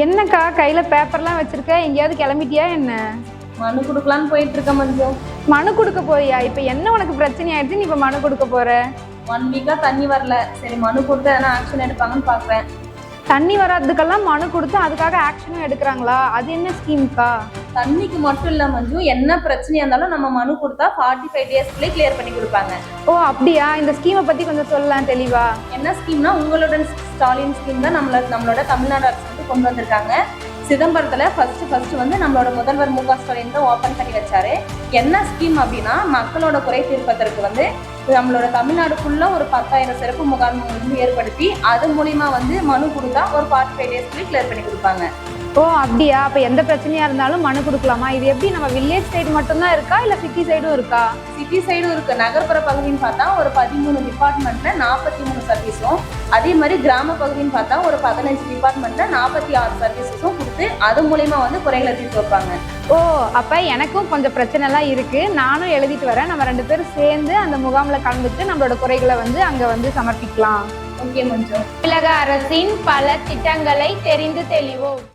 என்னக்கா கையில பேப்பர்லாம் வச்சிருக்க? எங்கேயாவது கிளம்பிட்டியா என்ன? மனு கொடுக்கலான்னு போயிட்டு இருக்க மஞ்சு. மனு கொடுக்க போறியா? இப்ப என்ன உனக்கு பிரச்சனை ஆயிடுச்சு நீ இப்ப மனு கொடுக்க போற? 1 வீக்கா தண்ணி வரல. சரி மனு கொடுத்து எதனா ஆக்ஷன் எடுப்பாங்கன்னு பாக்குறேன். தண்ணி வராதுக்கெல்லாம் மனு கொடுத்து அதுக்காக ஆக்ஷனும் எடுக்கிறாங்களா? அது என்ன ஸ்கீம்க்கா? தண்ணிக்கு மட்டும் இல்ல மஞ்சு, என்ன பிரச்சனையா இருந்தாலும் நம்ம மனு கொடுத்தா 45 டேஸ்க்குள்ளே கிளியர் பண்ணி கொடுப்பாங்க. ஓ அப்படியா? இந்த ஸ்கீமை பத்தி கொஞ்சம் சொல்லலாம் தெளிவா. என்ன ஸ்கீம்னா உங்களுடன் ஸ்டாலின் ஸ்கீம் தான் நம்மளோட தமிழ்நாடு அரசு வந்து கொண்டு வந்திருக்காங்க. சிதம்பரத்துல ஃபர்ஸ்ட் வந்து நம்மளோட முதல்வர் மு க ஸ்டாலின் தான் ஓப்பன் பண்ணி வச்சாரு. என்ன ஸ்கீம் அப்படின்னா, மக்களோட குறை தீர்ப்பதற்கு வந்து நம்மளோட தமிழ்நாடு ஃபுல்லா ஒரு 10,000 சிறப்பு முகாம்கள் வந்து ஏற்படுத்தி அது மூலியமா வந்து மனு கொடுத்தா ஒரு 45 டேஸ்க்குள்ளே கிளியர் பண்ணி கொடுப்பாங்க. ஓ அப்படியா? அப்ப எந்த பிரச்சனையா இருந்தாலும் மனு கொடுக்கலாமா? இது எப்படி நம்ம வில்லேஜ் சைடு மட்டும்தான் இருக்கா இல்ல சிட்டி சைடும் இருக்கா? சிட்டி சைடும் இருக்கு. நகர்ப்புற பகுதின்னு பார்த்தா ஒரு 13 டிபார்ட்மெண்ட்ல 43 சர்வீஸும், அதே மாதிரி கிராம பகுதின்னு பார்த்தா ஒரு 15 டிபார்ட்மெண்ட்ல 46 சர்வீஸஸும் கொடுத்து அது மூலியமா வந்து குறைகளை தீர்த்து வைப்பாங்க. ஓ அப்ப எனக்கும் கொஞ்சம் பிரச்சனை எல்லாம் இருக்கு. நானும் எழுதிட்டு வரேன். நம்ம 2 பேரும் சேர்ந்து அந்த முகாம்ல கலந்துட்டு நம்மளோட குறைகளை வந்து அங்க வந்து சமர்ப்பிக்கலாம். ஓகே மஞ்சு. தமிழக அரசின் பல திட்டங்களை தெரிந்து தெளிவோம்.